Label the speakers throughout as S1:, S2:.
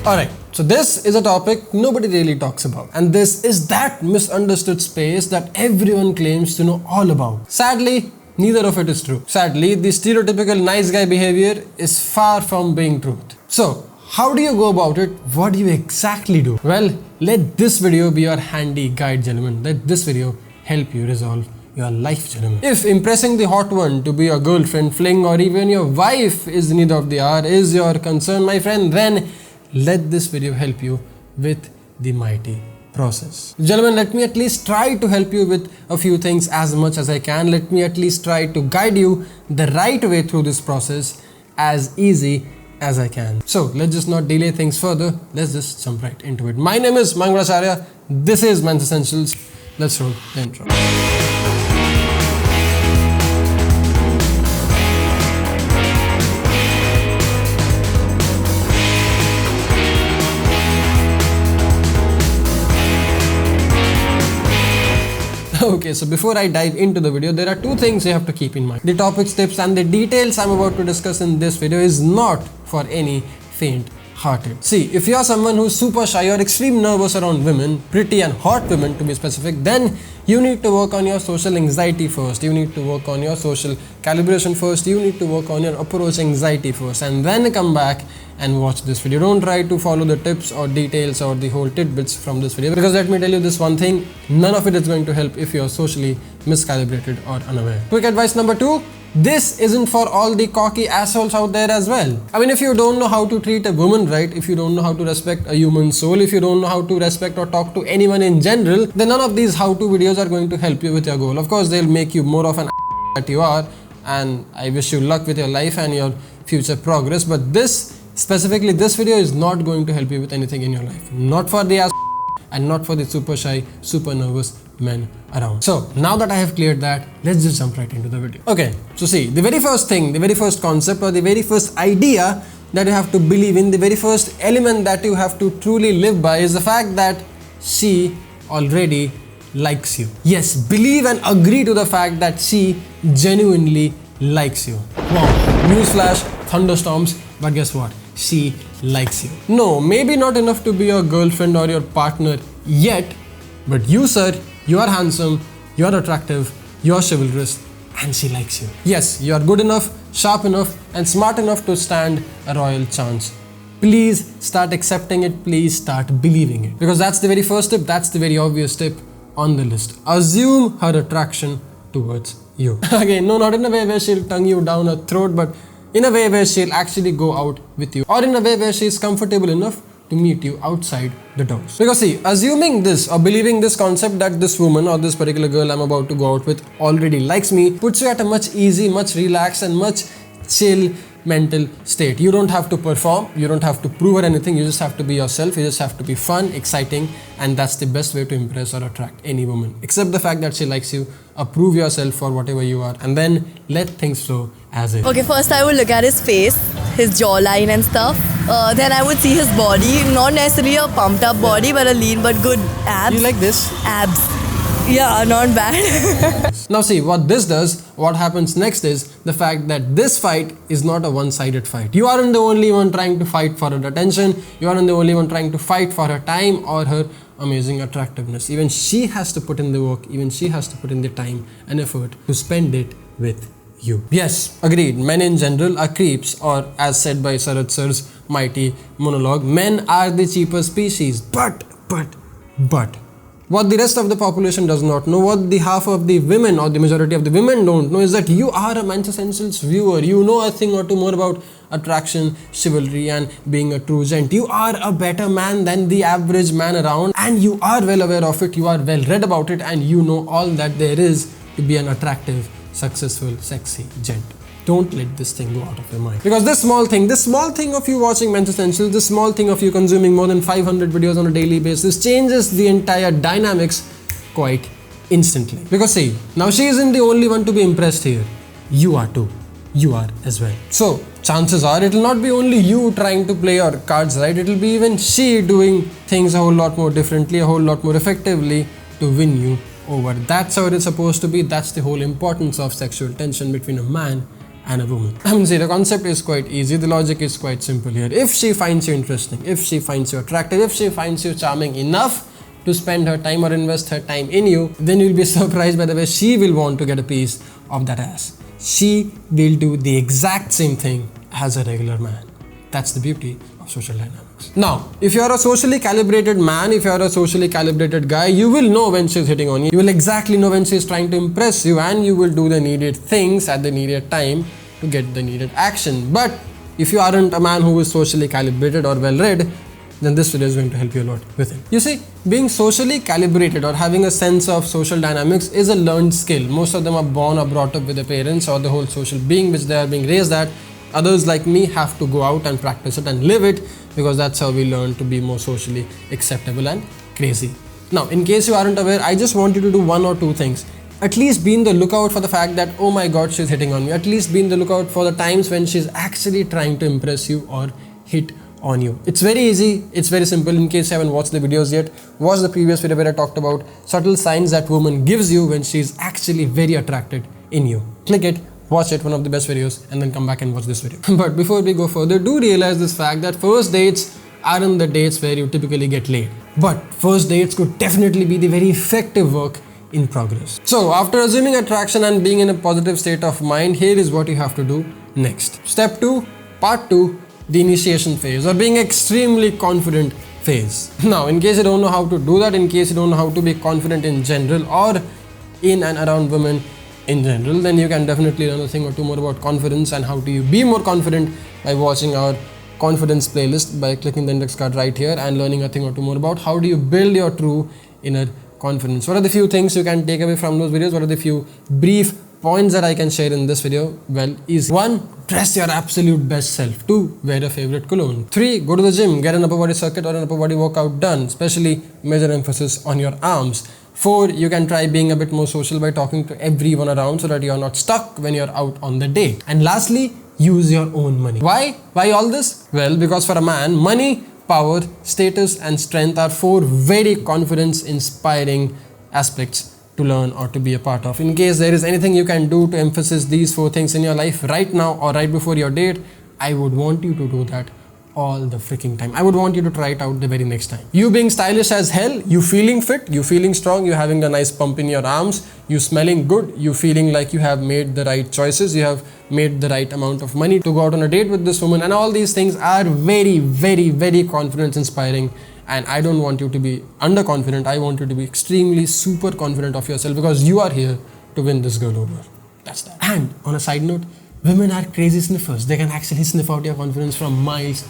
S1: Alright, so this is a topic nobody really talks about. And this is that misunderstood space that everyone claims to know all about. Sadly, neither of it is true. Sadly, the stereotypical nice guy behavior is far from being truth. So, how do you go about it? What do you exactly do? Well, let this video be your handy guide, gentlemen. Let this video help you resolve your life, gentlemen. If impressing the hot one to be your girlfriend, fling, or even your wife is the need of the hour, is your concern, my friend, then let this video help you with the mighty process. Gentlemen, let me at least try to help you with a few things as much as I can. Let me at least try to guide you the right way through this process as easy as I can. So let's just not delay things further. Let's just jump right into it. My name is Mayank Bhattacharya. This is Men's Essentials. Let's roll the intro. Okay, so before I dive into the video, there are two things you have to keep in mind. The topics, tips and the details I'm about to discuss in this video is not for any faint-hearted. See, if you are someone who's super shy or extremely nervous around women, pretty and hot women to be specific, then you need to work on your social anxiety first. You need to work on your social calibration first. You need to work on your approach anxiety first, and then come back and watch this video. Don't try to follow the tips or details or the whole tidbits from this video, because let me tell you this one thing, none of it is going to help if you're socially miscalibrated or unaware. Quick advice number 2, this isn't for all the cocky assholes out there as well. I mean, if you don't know how to treat a woman right, if you don't know how to respect a human soul, if you don't know how to respect or talk to anyone in general, then none of these how-to videos are going to help you with your goal. Of course, they'll make you more of an that you are, and I wish you luck with your life and your future progress, but specifically this video is not going to help you with anything in your life. Not for the ass and not for the super shy, super nervous men around. So now that I have cleared that, let's just jump right into the video. Okay, so see, the very first thing, the very first concept or the very first idea that you have to believe in, the very first element that you have to truly live by is the fact that she already likes you. Yes, believe and agree to the fact that she genuinely likes you. Wow, newsflash, thunderstorms, but guess what? She likes you. No, maybe not enough to be your girlfriend or your partner yet, but you, sir, you are handsome, you are attractive, you are chivalrous, and she likes you. Yes, you are good enough, sharp enough, and smart enough to stand a royal chance. Please start accepting it, please start believing it. Because that's the very first step, that's the very obvious step on the list. Assume her attraction towards you. Again, no, not in a way where she'll tongue you down her throat, but in a way where she'll actually go out with you, or in a way where she's comfortable enough to meet you outside the doors. Because see, assuming this or believing this concept that this woman or this particular girl I'm about to go out with already likes me puts you at a much easy, much relaxed and much chill mental state. You don't have to perform, you don't have to prove or anything, you just have to be yourself, you just have to be fun, exciting, and that's the best way to impress or attract any woman. Accept the fact that she likes you, approve yourself for whatever you are, and then let things flow as is.
S2: Okay, first I would look at his face, his jawline and stuff. Then I would see his body, not necessarily a pumped up body, but a lean but good abs.
S1: You like this?
S2: Abs. Yeah, not bad.
S1: Now see, what this does, what happens next is the fact that this fight is not a one-sided fight. You aren't the only one trying to fight for her attention. You aren't the only one trying to fight for her time or her amazing attractiveness. Even she has to put in the work, even she has to put in the time and effort to spend it with you. Yes, agreed. Men in general are creeps, or as said by Sarat Sir's mighty monologue, men are the cheaper species. But what the rest of the population does not know, what the half of the women or the majority of the women don't know, is that you are a Men's Essentials viewer. You know a thing or two more about attraction, chivalry and being a true gent. You are a better man than the average man around, and you are well aware of it, you are well read about it, and you know all that there is to be an attractive, successful, sexy gent. Don't let this thing go out of your mind. Because this small thing of you watching Men's Essentials, this small thing of you consuming more than 500 videos on a daily basis changes the entire dynamics quite instantly. Because see, now she isn't the only one to be impressed here. You are too. You are as well. So chances are it will not be only you trying to play your cards right, it will be even she doing things a whole lot more differently, a whole lot more effectively to win you over. That's how it is supposed to be. That's the whole importance of sexual tension between a man and a woman. I mean, see, the concept is quite easy. The logic is quite simple here. If she finds you interesting, if she finds you attractive, if she finds you charming enough to spend her time or invest her time in you, then you'll be surprised by the way she will want to get a piece of that ass. She will do the exact same thing as a regular man. That's the beauty of social dynamics. Now, if you are a socially calibrated man, if you are a socially calibrated guy, you will know when she's hitting on you. You will exactly know when she's trying to impress you, and you will do the needed things at the needed time to get the needed action. But if you aren't a man who is socially calibrated or well read, then this video is going to help you a lot with it. You see, being socially calibrated or having a sense of social dynamics is a learned skill. Most of them are born or brought up with their parents or the whole social being which they are being raised at. Others like me have to go out and practice it and live it, because that's how we learn to be more socially acceptable and crazy. Now, in case you aren't aware, I just want you to do one or two things. At least be in the lookout for the fact that, oh my god, she's hitting on me. At least be in the lookout for the times when she's actually trying to impress you or hit on you. It's very easy, it's very simple. In case you haven't watched the videos yet, watch the previous video where I talked about subtle signs that woman gives you when she's actually very attracted in you. Click it, watch it, one of the best videos, and then come back and watch this video. But before we go further, do realize this fact that first dates aren't the dates where you typically get laid. But first dates could definitely be the very effective work in progress. So after assuming attraction and being in a positive state of mind, here is what you have to do next. Step 2, part 2, the initiation phase, or being extremely confident phase. Now, in case you don't know how to do that, in case you don't know how to be confident in general or in and around women in general, then you can definitely learn a thing or two more about confidence and how do you be more confident by watching our confidence playlist by clicking the index card right here and learning a thing or two more about how do you build your true inner confidence. What are the few things you can take away from those videos? What are the few brief points that I can share in this video? Well, easy. 1. Dress your absolute best self. 2. Wear a favorite cologne. 3. Go to the gym, get an upper body circuit or an upper body workout done, especially major emphasis on your arms. 4. You can try being a bit more social by talking to everyone around so that you are not stuck when you're out on the date. And lastly, use your own money. Why? Why all this? Well, because for a man, money, power, status and strength are 4 very confidence-inspiring aspects to learn or to be a part of. In case there is anything you can do to emphasize these 4 things in your life right now or right before your date, I would want you to do that all the freaking time. I would want you to try it out the very next time. You being stylish as hell, you feeling fit, you feeling strong, you having a nice pump in your arms, you smelling good, you feeling like you have made the right choices, you have made the right amount of money to go out on a date with this woman, and all these things are very, very, very confidence inspiring. And I don't want you to be underconfident. I want you to be extremely super confident of yourself, because you are here to win this girl over. That's that. And on a side note, women are crazy sniffers. They can actually sniff out your confidence from miles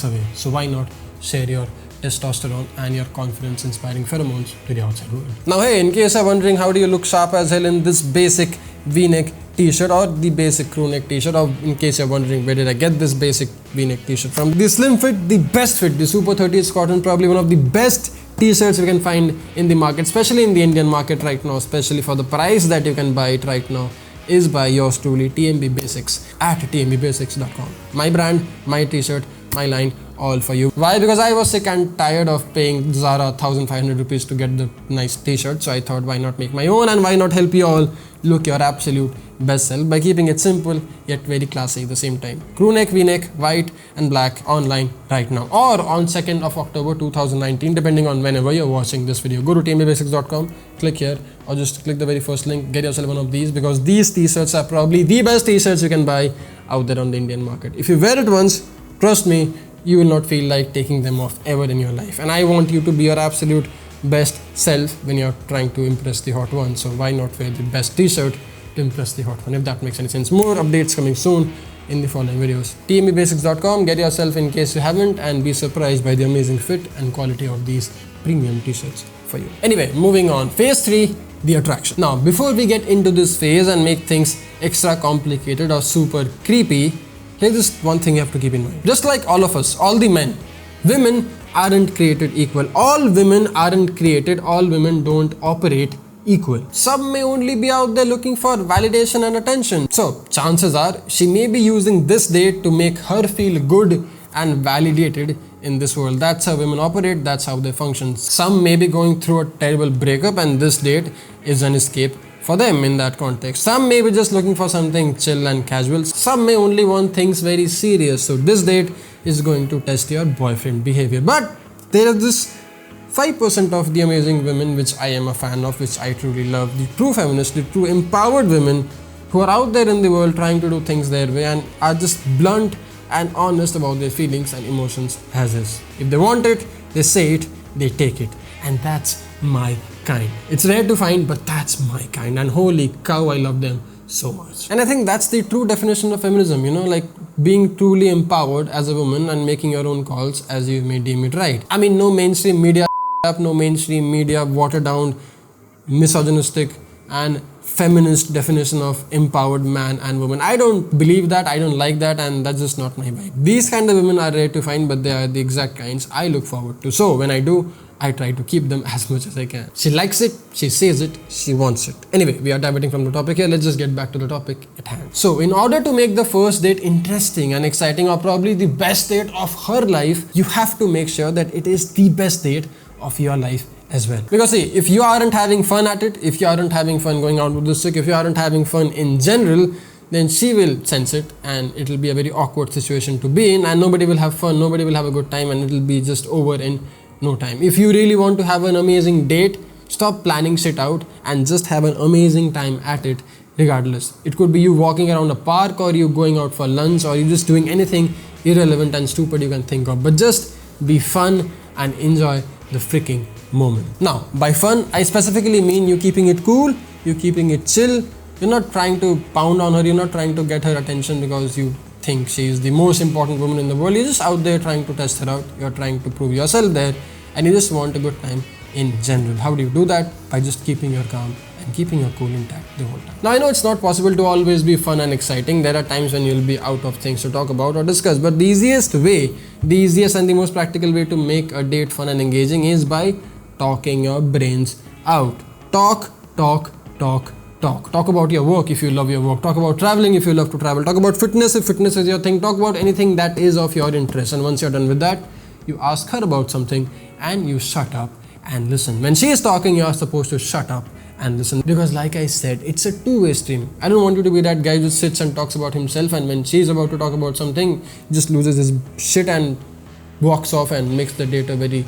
S1: away. So why not share your testosterone and your confidence inspiring pheromones to the outside world? Now hey, in case you're wondering how do you look sharp as hell in this basic v-neck t-shirt or the basic crew neck t-shirt, or in case you're wondering where did I get this basic v-neck t-shirt from, the slim fit, the best fit, the super 30s cotton, probably one of the best t-shirts you can find in the market, especially in the Indian market right now, especially for the price that you can buy it right now, is by yours truly, TMB Basics at tmbasics.com. My brand, my t-shirt, my line, all for you. Why? Because I was sick and tired of paying Zara 1500 rupees to get the nice t-shirt, so I thought why not make my own and why not help you all look your absolute best self by keeping it simple yet very classy at the same time. Crew neck, v-neck, white and black, online right now or on 2nd of October 2019, depending on whenever you're watching this video. Go to tmbasics.com, click here or just click the very first link, get yourself one of these, because these t-shirts are probably the best t-shirts you can buy out there on the Indian market. If you wear it once, trust me, you will not feel like taking them off ever in your life. And I want you to be your absolute best self when you're trying to impress the hot one. So why not wear the best t-shirt to impress the hot one, if that makes any sense. More updates coming soon in the following videos. tmbasics.com, get yourself in case you haven't, and be surprised by the amazing fit and quality of these premium t-shirts for you. Anyway, moving on. Phase 3, the attraction. Now, before we get into this phase and make things extra complicated or super creepy, here's just one thing you have to keep in mind. Just like all of us, all the men, women aren't created equal. All women aren't created, all women don't operate equal. Some may only be out there looking for validation and attention. So chances are she may be using this date to make her feel good and validated in this world. That's how women operate, that's how they function. Some may be going through a terrible breakup and this date is an escape for them in that context. Some may be just looking for something chill and casual. Some may only want things very serious. So this date is going to test your boyfriend behavior. But there is this 5% of the amazing women which I am a fan of, which I truly love. The true feminists, the true empowered women who are out there in the world trying to do things their way and are just blunt and honest about their feelings and emotions as is. If they want it, they say it, they take it. And that's my kind. It's rare to find, but that's my kind. And holy cow, I love them so much. And I think that's the true definition of feminism, like being truly empowered as a woman and making your own calls as you may deem it right. I mean, no mainstream media watered down, misogynistic and feminist definition of empowered man and woman. I don't believe that, I don't like that, and that's just not my vibe. These kind of women are rare to find, but they are the exact kinds I look forward to. So when I do, I try to keep them as much as I can. She likes it, she says it, she wants it. Anyway, we are diverting from the topic here. Let's just get back to the topic at hand. So in order to make the first date interesting and exciting, or probably the best date of her life, you have to make sure that it is the best date of your life as well. Because see, if you aren't having fun at it, if you aren't having fun going out with the chick, if you aren't having fun in general, then she will sense it and it will be a very awkward situation to be in, and nobody will have fun, nobody will have a good time, and it will be just over in no time. If you really want to have an amazing date, stop planning shit out and just have an amazing time at it regardless. It could be you walking around a park, or you going out for lunch, or you just doing anything irrelevant and stupid you can think of, but just be fun and enjoy the freaking moment. Now, by fun, I specifically mean you keeping it cool, you keeping it chill. You're not trying to pound on her, you're not trying to get her attention because you think she is the most important woman in the world. You're just out there trying to test her out, you're trying to prove yourself there, and you just want a good time in general. How do you do that? By just keeping your calm and keeping your cool intact the whole time. Now, I know it's not possible to always be fun and exciting. There are times when you'll be out of things to talk about or discuss, but the easiest and the most practical way to make a date fun and engaging is by talking your brains out. Talk about your work if you love your work. Talk about traveling if you love to travel. Talk about fitness if fitness is your thing. Talk about anything that is of your interest. And once you're done with that, you ask her about something and you shut up and listen. When she is talking, you are supposed to shut up and listen, because like I said, it's a two-way stream. I don't want you to be that guy who just sits and talks about himself, and when she's about to talk about something, just loses his shit and walks off and makes the date a very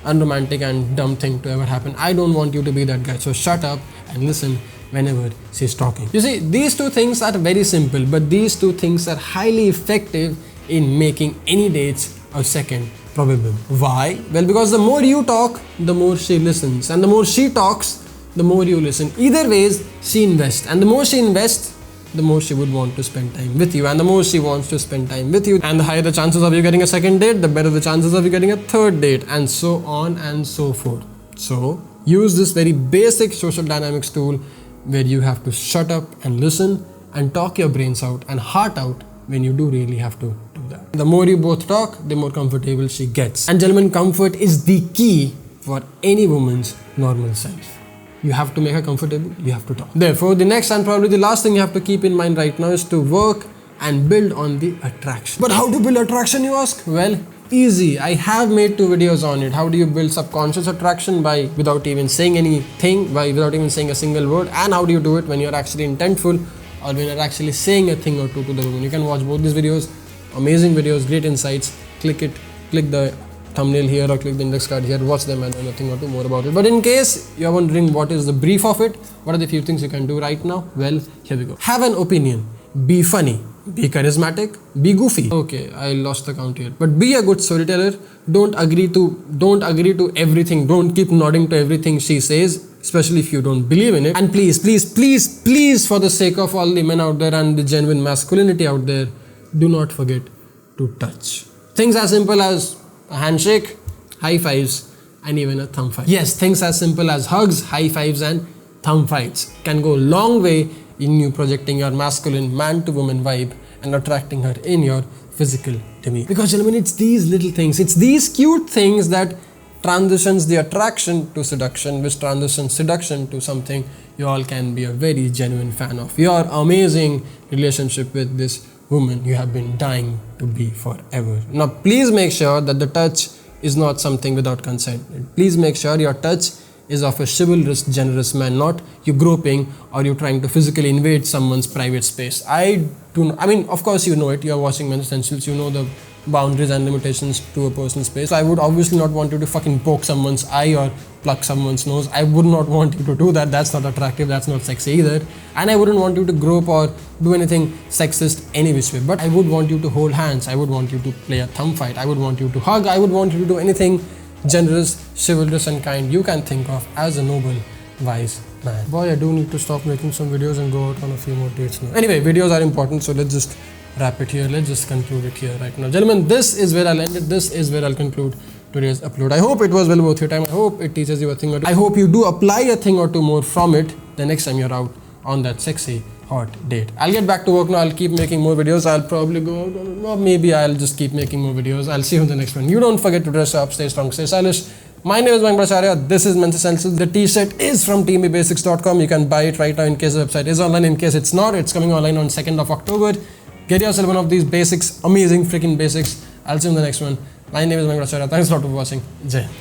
S1: unromantic and dumb thing to ever happen. I don't want you to be that guy. So shut up and listen whenever she's talking. You see, these two things are very simple, but these two things are highly effective in making any dates a second probable. Why? Well, because the more you talk, the more she listens, and the more she talks, the more you listen. Either ways, she invests, and the more she invests, the more she would want to spend time with you, and the more she wants to spend time with you, and the higher the chances of you getting a second date, the better the chances of you getting a third date, and so on and so forth. So use this very basic social dynamics tool where you have to shut up and listen and talk your brains out and heart out when you do really have to do that. The more you both talk, the more comfortable she gets. And gentlemen, comfort is the key for any woman's normal self. You have to make her comfortable, you have to talk. Therefore, the next and probably the last thing you have to keep in mind right now is to work and build on the attraction. But how to build attraction, you ask? Well, easy. I have made 2 videos on it. How do you build subconscious attraction without even saying anything, without even saying a single word, and how do you do it when you're actually intentful or when you're actually saying a thing or two to the woman. You can watch both these videos, amazing videos, great insights. Click the thumbnail here or click the index card here, watch them and know nothing or two more about it. But in case you're wondering what is the brief of it, what are the few things you can do right now? Well, here we go. Have an opinion, be funny, be charismatic, be goofy. Okay, I lost the count here. But be a good storyteller. Don't agree to everything. Don't keep nodding to everything she says, especially if you don't believe in it. And please, for the sake of all the men out there and the genuine masculinity out there, do not forget to touch. Things as simple as a handshake, high fives, and even a thumb fight. Yes, things as simple as hugs, high fives, and thumb fights can go a long way in you projecting your masculine man to woman vibe and attracting her in your physical demeanor. Because gentlemen, it's these little things, it's these cute things that transitions the attraction to seduction, which transitions seduction to something you all can be a very genuine fan of. Your amazing relationship with this woman you have been dying to be forever. Now, please make sure that the touch is not something without consent. Please make sure your touch is of a chivalrous, generous man, not you groping or you trying to physically invade someone's private space. I mean, of course you know it, you are watching Men's Essentials, you know the boundaries and limitations to a person's space. So I would obviously not want you to fucking poke someone's eye or pluck someone's nose. I would not want you to do that. That's not attractive, that's not sexy either. And I wouldn't want you to grope or do anything sexist any which way. But I would want you to hold hands, I would want you to play a thumb fight, I would want you to hug, I would want you to do anything generous, chivalrous and kind you can think of as a noble, wise man. Boy, I do need to stop making some videos and go out on a few more dates now. Anyway, videos are important, so let's just wrap it here. Let's just conclude it here right now. Gentlemen, this is where I'll end it. This is where I'll conclude today's upload. I hope it was well worth your time. I hope it teaches you a thing or two. I hope you do apply a thing or two more from it the next time you're out on that sexy, hot date. I'll get back to work now. I'll keep making more videos. I'll probably go out, or maybe I'll just keep making more videos. I'll see you in the next one. You don't forget to dress up, stay strong, stay stylish. My name is Mayank Bhattacharya. This is Men's Essentials. The t-shirt is from teambasics.com. You can buy it right now in case the website is online. In case it's not, it's coming online on 2nd of October. Get yourself one of these basics, amazing freaking basics. I'll see you in the next one. My name is Mayank Bhattacharya. Thanks a lot for watching. Jai.